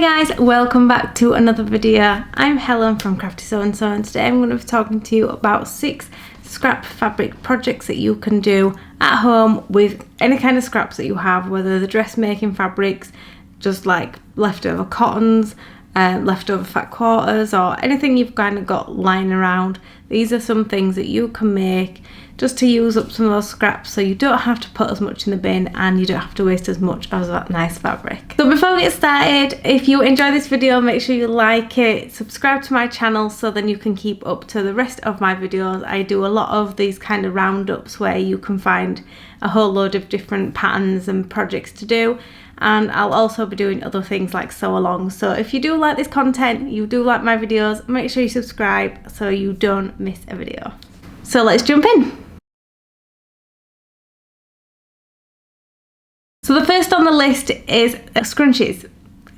Hey guys, welcome back to another video. I'm Helen from Crafty So and So, and today I'm going to be talking to you about 6 scrap fabric projects that you can do at home with any kind of scraps that you have, whether the dressmaking fabrics, just like leftover cottons, leftover fat quarters, or anything you've kind of got lying around. These are some things that you can make just to use up some of those scraps, so you don't have to put as much in the bin and you don't have to waste as much as that nice fabric. So before we get started, if you enjoy this video, make sure you like it, subscribe to my channel so then you can keep up to the rest of my videos. I do a lot of these kind of roundups where you can find a whole load of different patterns and projects to do, and I'll also be doing other things like sew along. So if you do like this content, you do like my videos, make sure you subscribe so you don't miss a video. So let's jump in. So the first on the list is scrunchies.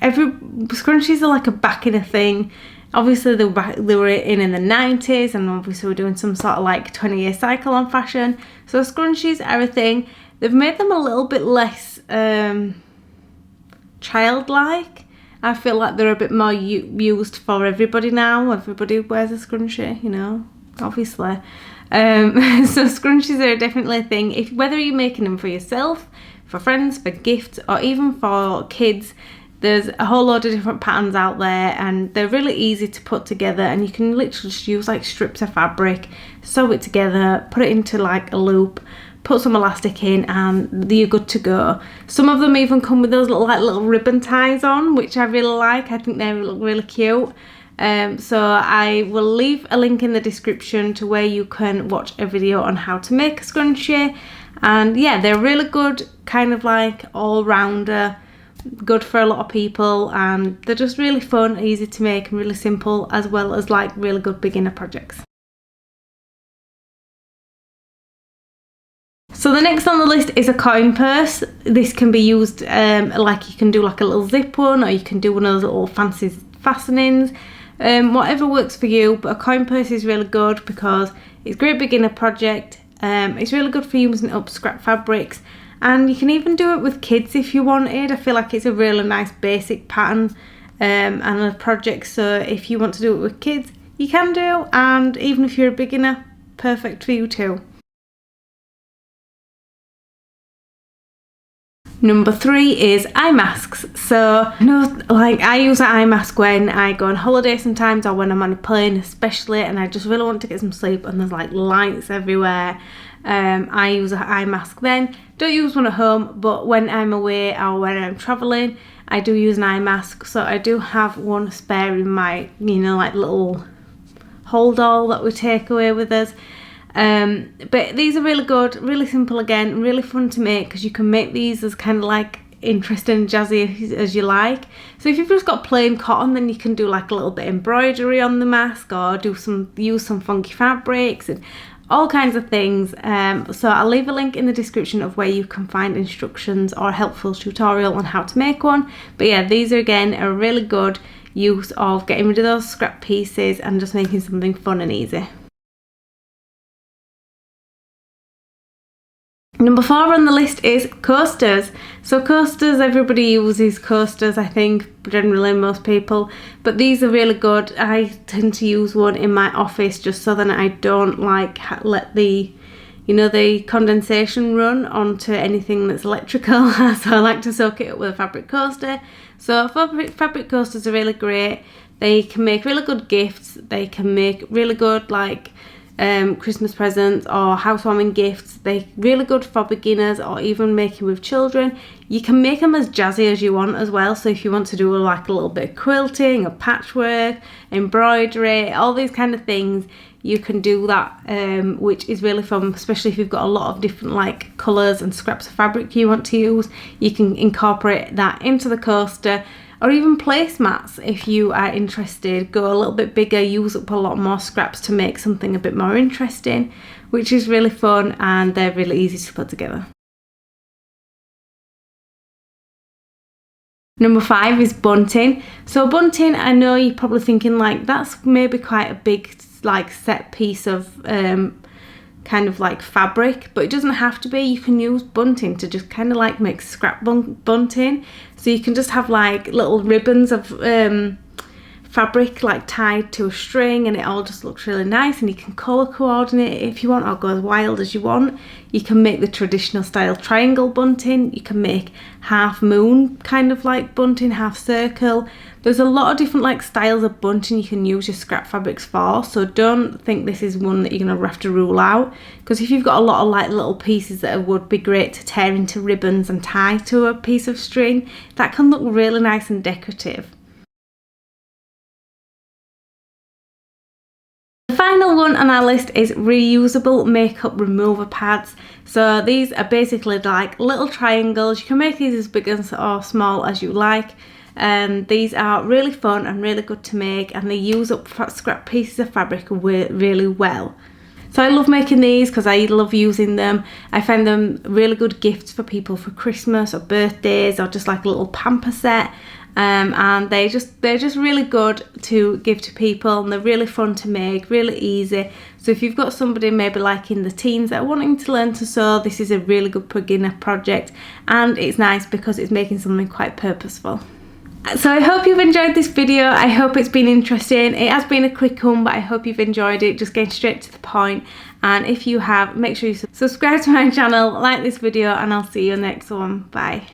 Scrunchies are like back in a thing. Obviously they were in the 90s, and obviously we're doing some sort of like 20-year cycle on fashion. So scrunchies are a thing. They've made them a little bit less childlike. I feel like they're a bit more used for everybody now. Everybody wears a scrunchie, you know, obviously. So scrunchies are definitely a thing. Whether you're making them for yourself, for friends, for gifts, or even for kids, there's a whole load of different patterns out there, and they're really easy to put together, and you can literally just use like strips of fabric, sew it together, put it into like a loop, put some elastic in, and you're good to go. Some of them even come with those little ribbon ties on, which I really like. I think they look really cute. So I will leave a link in the description to where you can watch a video on how to make a scrunchie. And yeah, they're really good, kind of like all-rounder, good for a lot of people, and they're just really fun, easy to make, and really simple, as well as like really good beginner projects. So the next on the list is a coin purse. This can be used like you can do like a little zip one, or you can do one of those little fancy fastenings, whatever works for you. But a coin purse is really good because it's a great beginner project. It's really good for using up scrap fabrics, and you can even do it with kids if you wanted. I feel like it's a really nice basic pattern and a project, so if you want to do it with kids you can do, and even if you're a beginner, perfect for you too. Number 3 is eye masks. So like I use an eye mask when I go on holiday sometimes, or when I'm on a plane especially, and I just really want to get some sleep and there's like lights everywhere. I use an eye mask then. Don't use one at home, but when I'm away or when I'm traveling, I do use an eye mask. So I do have one spare in my, you know, like little hold all that we take away with us. But these are really good, really simple again, really fun to make, because you can make these as kind of like interesting and jazzy as you like. So if you've just got plain cotton, then you can do like a little bit of embroidery on the mask, or use some funky fabrics and all kinds of things. So I'll leave a link in the description of where you can find instructions or a helpful tutorial on how to make one. But yeah, these are again a really good use of getting rid of those scrap pieces and just making something fun and easy. Number 4 on the list is coasters. So coasters, everybody uses coasters, I think, generally most people, but these are really good. I tend to use one in my office just so that I don't like let the, you know, the condensation run onto anything that's electrical. So I like to soak it up with a fabric coaster. So fabric coasters are really great. They can make really good gifts. They can make really good like Christmas presents or housewarming gifts. They're really good for beginners or even making with children. You can make them as jazzy as you want as well. So if you want to do like a little bit of quilting or patchwork, embroidery, all these kind of things, you can do that, which is really fun, especially if you've got a lot of different like colours and scraps of fabric you want to use. You can incorporate that into the coaster, or even placemats if you are interested. Go a little bit bigger, use up a lot more scraps to make something a bit more interesting, which is really fun, and they're really easy to put together. Number 5 is bunting. So bunting, I know you're probably thinking like that's maybe quite a big like set piece of kind of like fabric, but it doesn't have to be. You can use bunting to just kind of like make scrap bunting. So you can just have like little ribbons of fabric like tied to a string, and it all just looks really nice, and you can colour coordinate it if you want, or go as wild as you want. You can make the traditional style triangle bunting, you can make half moon kind of like bunting, half circle. There's a lot of different like styles of bunting you can use your scrap fabrics for, so don't think this is one that you're going to have to rule out, because if you've got a lot of like little pieces that would be great to tear into ribbons and tie to a piece of string, that can look really nice and decorative. The final one on our list is reusable makeup remover pads. So these are basically like little triangles. You can make these as big or small as you like. These are really fun and really good to make, and they use up scrap pieces of fabric really well. So I love making these because I love using them. I find them really good gifts for people for Christmas or birthdays, or just like a little pamper set. And they're just really good to give to people, and they're really fun to make, really easy. So if you've got somebody maybe like in the teens that are wanting to learn to sew, this is a really good beginner project, and it's nice because it's making something quite purposeful. So I hope you've enjoyed this video. I hope it's been interesting. It has been a quick one, but I hope you've enjoyed it, just getting straight to the point. And if you have, make sure you subscribe to my channel, like this video, and I'll see you next one. Bye.